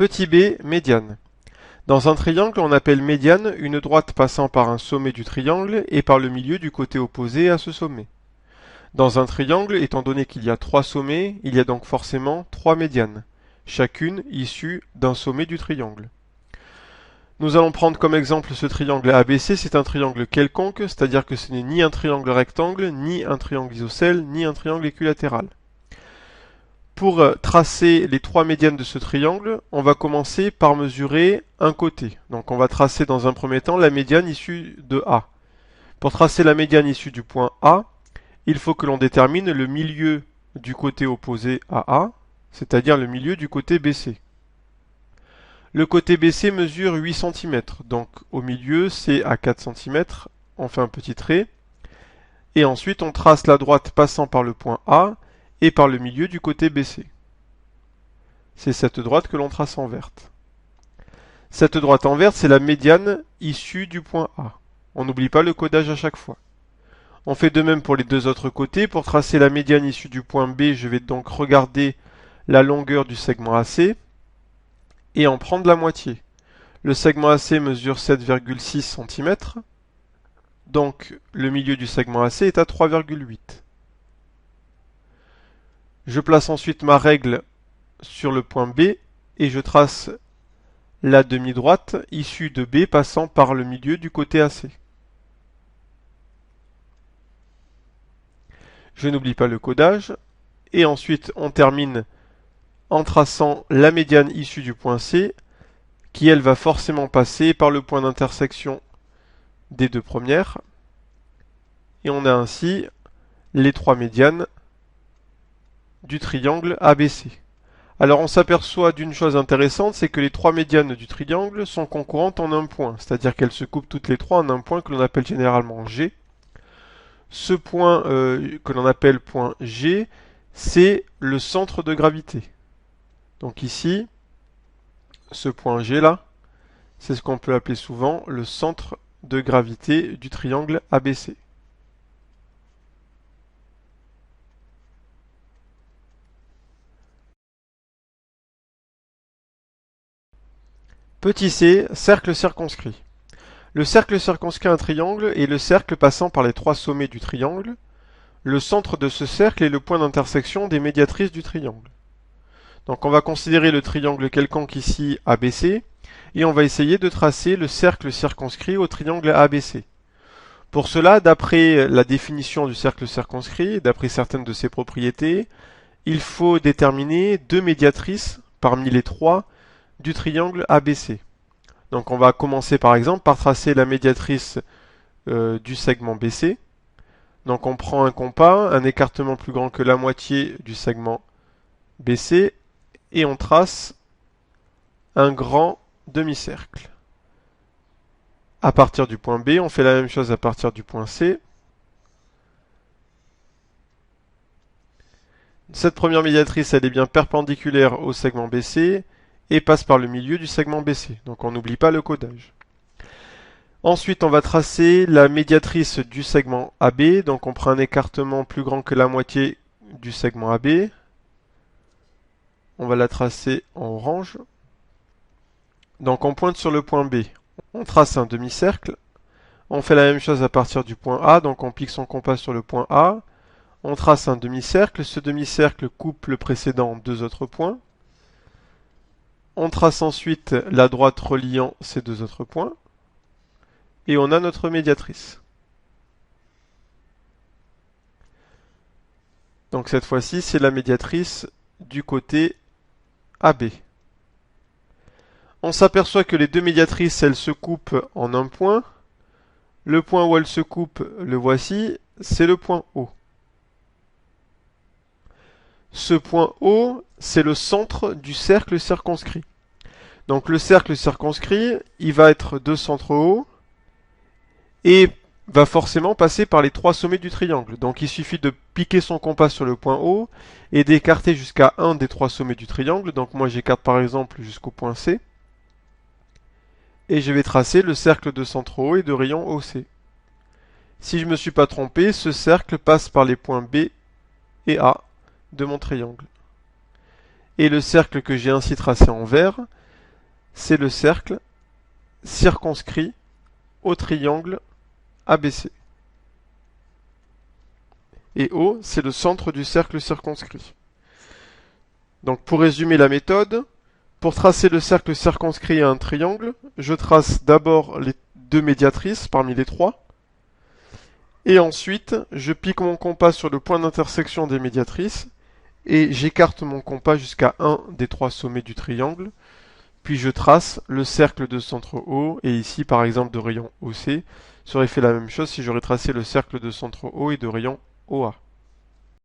Petit b, médiane. Dans un triangle, on appelle médiane une droite passant par un sommet du triangle et par le milieu du côté opposé à ce sommet. Dans un triangle, étant donné qu'il y a 3 sommets, il y a donc forcément 3 médianes, chacune issue d'un sommet du triangle. Nous allons prendre comme exemple ce triangle ABC, c'est un triangle quelconque, c'est-à-dire que ce n'est ni un triangle rectangle, ni un triangle isocèle, ni un triangle équilatéral. Pour tracer les 3 médianes de ce triangle, on va commencer par mesurer un côté. Donc on va tracer dans un premier temps la médiane issue de A. Pour tracer la médiane issue du point A, il faut que l'on détermine le milieu du côté opposé à A, c'est-à-dire le milieu du côté BC. Le côté BC mesure 8 cm, donc au milieu c'est à 4 cm, on fait un petit trait, et ensuite on trace la droite passant par le point A, et par le milieu du côté BC. C'est cette droite que l'on trace en verte. Cette droite en verte, c'est la médiane issue du point A. On n'oublie pas le codage à chaque fois. On fait de même pour les deux autres côtés. Pour tracer la médiane issue du point B, je vais donc regarder la longueur du segment AC et en prendre la moitié. Le segment AC mesure 7,6 cm, donc le milieu du segment AC est à 3,8. Je place ensuite ma règle sur le point B et je trace la demi-droite issue de B passant par le milieu du côté AC. Je n'oublie pas le codage et ensuite on termine en traçant la médiane issue du point C qui elle va forcément passer par le point d'intersection des deux premières et on a ainsi les 3 médianes du triangle ABC. Alors on s'aperçoit d'une chose intéressante, c'est que les 3 médianes du triangle sont concurrentes en un point, c'est-à-dire qu'elles se coupent toutes les 3 en un point que l'on appelle généralement G. Ce point que l'on appelle point G, c'est le centre de gravité. Donc ici, ce point G là, c'est ce qu'on peut appeler souvent le centre de gravité du triangle ABC. Petit c, cercle circonscrit. Le cercle circonscrit un triangle est le cercle passant par les 3 sommets du triangle. Le centre de ce cercle est le point d'intersection des médiatrices du triangle. Donc on va considérer le triangle quelconque ici ABC et on va essayer de tracer le cercle circonscrit au triangle ABC. Pour cela, d'après la définition du cercle circonscrit, d'après certaines de ses propriétés, il faut déterminer 2 médiatrices parmi les 3 du triangle ABC. Donc on va commencer par exemple par tracer la médiatrice du segment BC. Donc on prend un compas, un écartement plus grand que la moitié du segment BC, et on trace un grand demi-cercle. À partir du point B, on fait la même chose à partir du point C. Cette première médiatrice, elle est bien perpendiculaire au segment BC et passe par le milieu du segment BC. Donc on n'oublie pas le codage. Ensuite, on va tracer la médiatrice du segment AB. Donc on prend un écartement plus grand que la moitié du segment AB. On va la tracer en orange. Donc on pointe sur le point B. On trace un demi-cercle. On fait la même chose à partir du point A. Donc on pique son compas sur le point A. On trace un demi-cercle. Ce demi-cercle coupe le précédent en 2 autres points. On trace ensuite la droite reliant ces 2 autres points. Et on a notre médiatrice. Donc cette fois-ci, c'est la médiatrice du côté AB. On s'aperçoit que les 2 médiatrices, elles se coupent en un point. Le point où elles se coupent, le voici, c'est le point O. Ce point O, c'est le centre du cercle circonscrit. Donc le cercle circonscrit, il va être de centre O et va forcément passer par les 3 sommets du triangle. Donc il suffit de piquer son compas sur le point O et d'écarter jusqu'à un des 3 sommets du triangle. Donc moi j'écarte par exemple jusqu'au point C. Et je vais tracer le cercle de centre O et de rayon OC. Si je ne me suis pas trompé, ce cercle passe par les points B et A de mon triangle. Et le cercle que j'ai ainsi tracé en vert, c'est le cercle circonscrit au triangle ABC. Et O, c'est le centre du cercle circonscrit. Donc pour résumer la méthode, pour tracer le cercle circonscrit à un triangle, je trace d'abord les deux médiatrices parmi les trois, et ensuite je pique mon compas sur le point d'intersection des médiatrices, et j'écarte mon compas jusqu'à un des trois sommets du triangle, puis je trace le cercle de centre O, et ici par exemple de rayon OC, ça aurait fait la même chose si j'aurais tracé le cercle de centre O et de rayon OA.